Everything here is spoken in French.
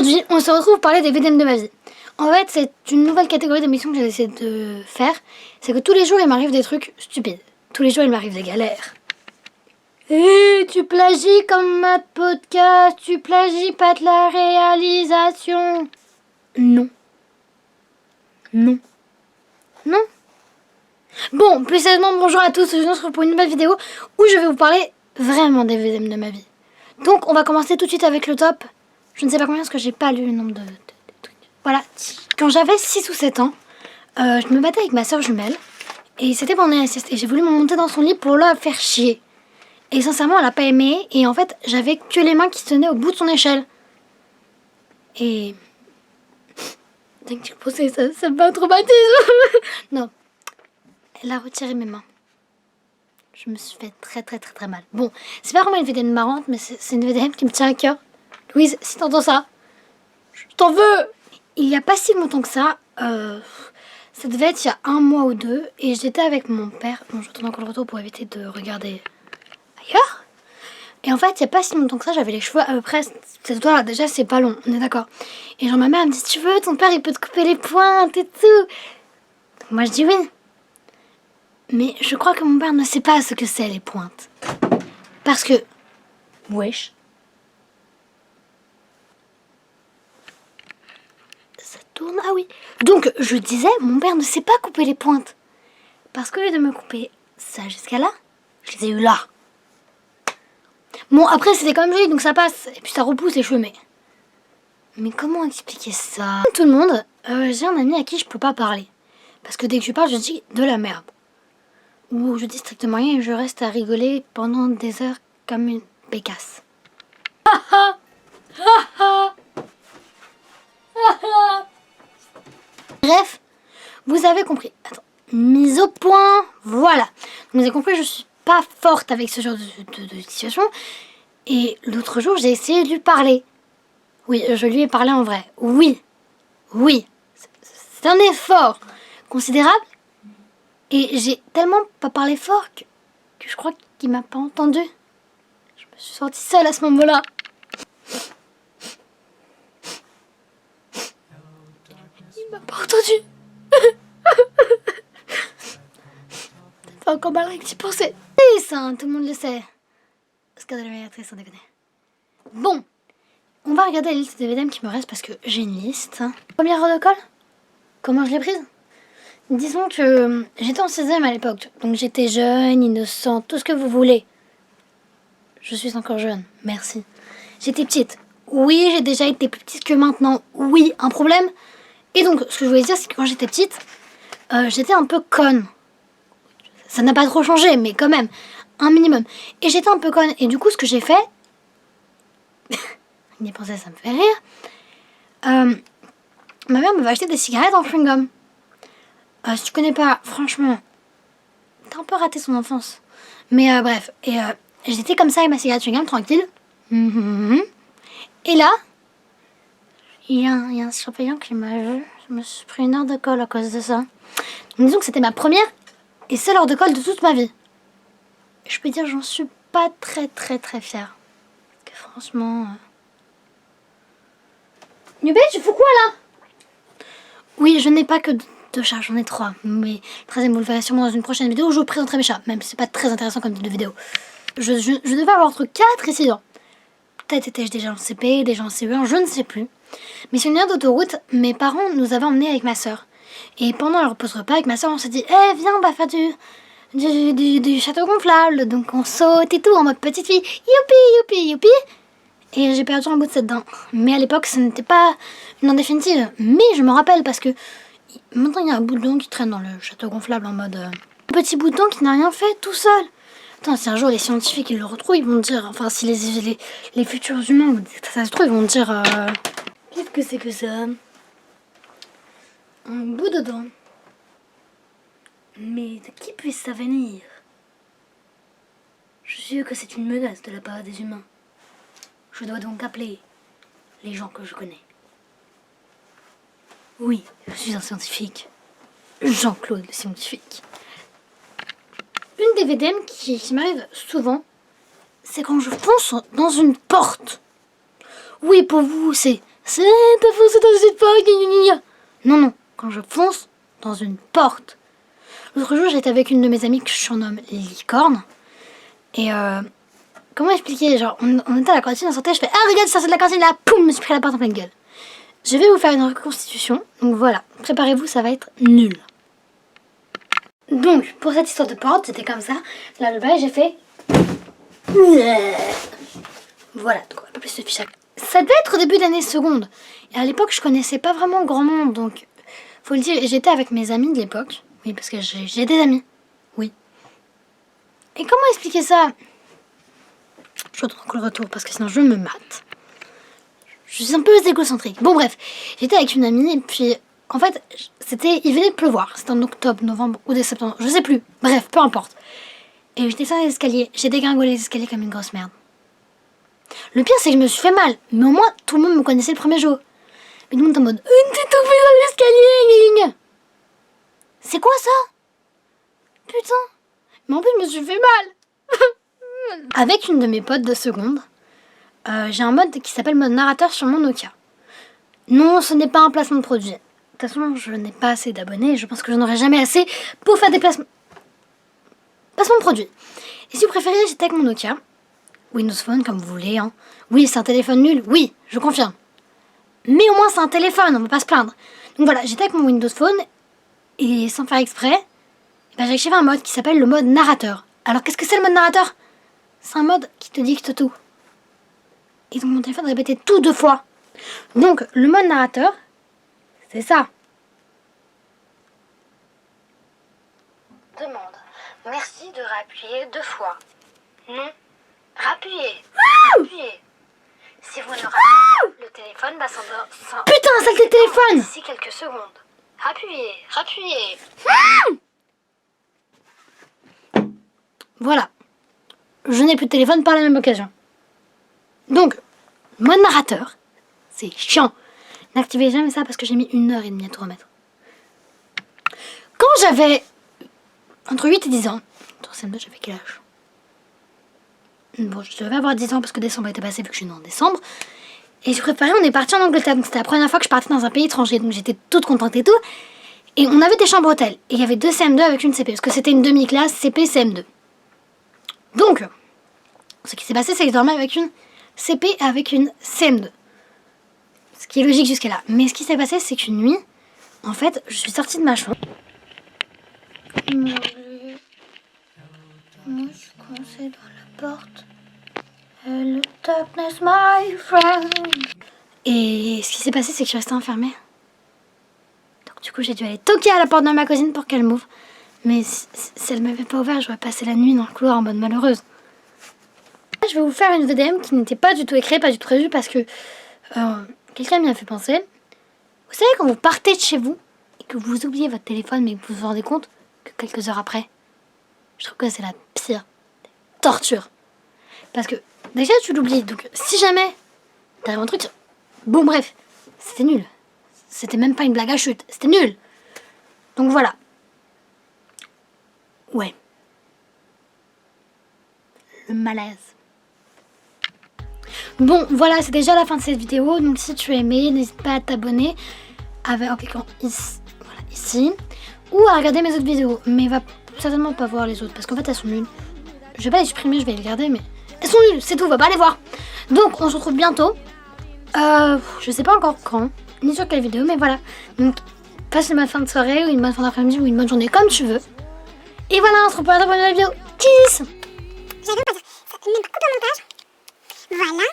Aujourd'hui, on se retrouve pour parler des VDM de ma vie. En fait, c'est une nouvelle catégorie d'émissions que j'ai essayé de faire. C'est que tous les jours, il m'arrive des trucs stupides. Tous les jours, il m'arrive des galères. Tu plagies comme ma podcast, tu plagies pas de la réalisation. Non. Non. Non. Bon, plus sérieusement, bonjour à tous, je vous retrouve pour une nouvelle vidéo où je vais vous parler vraiment des VDM de ma vie. Donc, on va commencer tout de suite avec le top. Je ne sais pas combien parce que j'ai pas lu le nombre de trucs. Voilà, quand j'avais 6 ou 7 ans, je me battais avec ma soeur jumelle. Et c'était pendant la sieste. Et j'ai voulu me monter dans son lit pour la faire chier. Et sincèrement, elle a pas aimé. Et en fait, j'avais que les mains qui se tenaient au bout de son échelle. Et... dès que tu le pensais, ça me fait un traumatisme. Non. Elle a retiré mes mains. Je me suis fait très mal. Bon, c'est pas vraiment une VDM marrante, mais c'est une VDM qui me tient à cœur. Louise, si t'entends ça, je t'en veux. Il y a pas si longtemps que ça, ça devait être il y a 1 mois ou 2, et j'étais avec mon père. Bon, je retourne encore le retour pour éviter de regarder ailleurs. Et en fait, il y a pas si longtemps que ça, j'avais les cheveux à peu près cette toi-là. Déjà, c'est pas long, on est d'accord. Et genre, ma mère me dit, si tu veux, ton père, il peut te couper les pointes et tout. Donc moi, je dis oui. Mais je crois que mon père ne sait pas ce que c'est, les pointes. Parce que... wesh. Ça tourne, ah oui. Donc, je disais, mon père ne sait pas couper les pointes. Parce qu'au lieu de me couper ça jusqu'à là, je les ai eu là. Bon, après, c'était quand même joli, donc ça passe. Et puis ça repousse les cheveux, mais comment expliquer ça? Tout le monde, j'ai un ami à qui je peux pas parler. Parce que dès que je parle, je dis de la merde. Ou je dis strictement rien et je reste à rigoler pendant des heures comme une bécasse. Bref, vous avez compris. Attends, mise au point, voilà. Vous avez compris, je suis pas forte avec ce genre de situation. Et l'autre jour, j'ai essayé de lui parler. Oui, je lui ai parlé en vrai. Oui. C'est un effort considérable. Et j'ai tellement pas parlé fort que je crois qu'il m'a pas entendu. Je me suis sentie seule à ce moment-là. Il m'a pas entendu. Ça fait encore mal rien que d'y penser. Et ça, tout le monde le sait. Oscar de la meilleure actrice, sans déconner. Bon, on va regarder la liste des VDM qui me reste parce que j'ai une liste. Première heure de colle. Comment je l'ai prise? Disons que j'étais en 16e à l'époque, donc j'étais jeune, innocente, tout ce que vous voulez. Je suis encore jeune, merci. J'étais petite. Oui, j'ai déjà été plus petite que maintenant. Oui, un problème. Et donc, ce que je voulais dire, c'est que quand j'étais petite, j'étais un peu conne. Ça n'a pas trop changé, mais quand même, un minimum. Et j'étais un peu conne. Et du coup, ce que j'ai fait... y penser, ça me fait rire. Ma mère m'avait acheté des cigarettes en chewing-gum. Si tu connais pas, franchement, t'as un peu raté son enfance. Mais bref, et j'étais comme ça avec ma cigarette chewing-gum, tranquille. Et là, il y a un surveillant qui m'a vu. Je me suis pris 1 heure de colle à cause de ça. Donc, disons que c'était ma première et seule heure de colle de toute ma vie. Je peux dire, j'en suis pas très fière. Que franchement... Nubé, tu fous quoi là? Oui, je n'ai pas que 2 chats, j'en ai 3. Mais 13e, vous le verrez sûrement dans une prochaine vidéo où je vous présenterai mes chats. Même si c'est pas très intéressant comme type de vidéo. Je devais avoir entre 4 et 6 ans. Peut-être étais-je déjà en CP, déjà en CE1, je ne sais plus. Mais sur une aire d'autoroute, mes parents nous avaient emmenés avec ma soeur. Et pendant leur pause repas avec ma soeur, on s'est dit, eh viens, on va faire du château gonflable. Donc on saute et tout en mode petite fille. Youpi. Et j'ai perdu un bout de cette dent. Mais à l'époque, ce n'était pas une dent définitive. Mais je me rappelle parce que maintenant, il y a un bout de dent qui traîne dans le château gonflable en mode... un petit bout de dent qui n'a rien fait tout seul. Attends, si un jour les scientifiques ils le retrouvent, ils vont dire... Enfin, si les futurs humains, ça se trouve, ils vont dire... Qu'est-ce que c'est que ça? Un bout de dent. Mais de qui puisse ça venir? Je suis sûr que c'est une menace de la part des humains. Je dois donc appeler les gens que je connais. Oui, je suis un scientifique. Jean-Claude le scientifique. Une des VDM qui m'arrive souvent, c'est quand je fonce dans une porte. Oui, pour vous, c'est C'est t'as foncé dans une porte, gna gna gna. Non, non, quand je fonce dans une porte. L'autre jour, j'étais avec une de mes amies que je surnomme Licorne. Et comment expliquer? Genre, on était à la cantine, on sortait, je fais ah, regarde, ça c'est de la cantine là, poum, je me suis pris la porte en pleine gueule. Je vais vous faire une reconstitution, donc voilà, préparez-vous, ça va être nul. Donc, pour cette histoire de porte, c'était comme ça. Là, le bas, j'ai fait. Voilà, donc on va pas plus se ficher. Ça devait être au début d'année seconde. Et à l'époque, je connaissais pas vraiment grand monde, donc faut le dire, j'étais avec mes amis de l'époque. Oui, parce que j'ai des amis. Oui. Et comment expliquer ça? Je retourne encore le retour parce que sinon je me mate. Je suis un peu égocentrique. Bon, bref, j'étais avec une amie et puis en fait, il venait de pleuvoir. C'était en octobre, novembre ou septembre, je sais plus. Bref, peu importe. Et je descends les escaliers. J'ai dégringolé les escaliers comme une grosse merde. Le pire, c'est que je me suis fait mal. Mais au moins, tout le monde me connaissait le premier jour. Mais tout le monde est en mode t'es tombé dans l'escalier. C'est quoi ça? Putain. Mais en plus, je me suis fait mal. Avec une de mes potes de seconde, j'ai un mode qui s'appelle mode narrateur sur mon Nokia. Non, ce n'est pas un placement de produit. De toute façon, je n'ai pas assez d'abonnés et je pense que je n'aurai jamais assez pour faire des placements de produits. Et si vous préférez, j'étais avec mon Nokia. Windows Phone, comme vous voulez. Hein. Oui, c'est un téléphone nul. Oui, je confirme. Mais au moins, c'est un téléphone, on ne va pas se plaindre. Donc voilà, j'étais avec mon Windows Phone et sans faire exprès, j'ai activé un mode qui s'appelle le mode narrateur. Alors, qu'est-ce que c'est le mode narrateur? C'est un mode qui te dicte tout. Et donc, mon téléphone répétait tout 2 fois. Donc, le mode narrateur, c'est ça. Demande. Merci de réappuyer 2 fois. Non. Rappuyez. Rappuyez. Si vous ne rappuyez, le téléphone va s'endormir. Putain, saleté de téléphone! D'ici quelques secondes. Rappuyez. Rappuyez. Voilà. Je n'ai plus de téléphone par la même occasion. Donc, mode narrateur, c'est chiant. N'activez jamais ça parce que j'ai mis 1h30 à tout remettre. Quand j'avais entre 8 et 10 ans, dans CM2, j'avais quel âge? Bon, je devais avoir 10 ans parce que décembre était passé vu que je suis née en décembre. Et je préparais, on est parti en Angleterre. Donc c'était la première fois que je partais dans un pays étranger. Donc j'étais toute contente et tout. Et on avait des chambres hôtels. Et il y avait 2 CM2 avec une CP. Parce que c'était une demi-classe CP CM2. Donc, ce qui s'est passé, c'est que je dormais avec une CP et avec une CM2. Ce qui est logique jusqu'à là. Mais ce qui s'est passé, c'est qu'une nuit, en fait, je suis sortie de ma chambre. Moi, je suis coincée dans la porte. Hello darkness, my friend. Et ce qui s'est passé, c'est que je suis restée enfermée. Donc du coup, j'ai dû aller toquer à la porte de ma cousine pour qu'elle m'ouvre. Mais si elle m'avait pas ouvert, j'aurais passé la nuit dans le couloir en mode malheureuse. Je vais vous faire une VDM qui n'était pas du tout écrite, pas du tout prévue, parce que quelqu'un m'y a fait penser. Vous savez, quand vous partez de chez vous et que vous oubliez votre téléphone, mais que vous vous rendez compte que quelques heures après, je trouve que c'est la pire torture. Parce que déjà, tu l'oublies. Donc, si jamais t'arrives un truc... Bon, bref, c'était nul. C'était même pas une blague à chute. C'était nul. Donc, voilà. Ouais. Le malaise. Bon, voilà, c'est déjà la fin de cette vidéo. Donc, si tu as aimé, n'hésite pas à t'abonner en cliquant ici, voilà, ici. Ou à regarder mes autres vidéos. Mais va certainement pas voir les autres. Parce qu'en fait, elles sont nulles. Je vais pas les supprimer, je vais les regarder, mais... Elles sont nulles, c'est tout, va pas les voir. Donc, on se retrouve bientôt. Je sais pas encore quand, ni sur quelle vidéo, mais voilà. Donc, passe une bonne fin de soirée, ou une bonne fin d'après-midi, ou une bonne journée, comme tu veux. Et voilà, on se retrouve dans la prochaine vidéo. Kiss! J'avais pas dire, ça met beaucoup de montage. Voilà.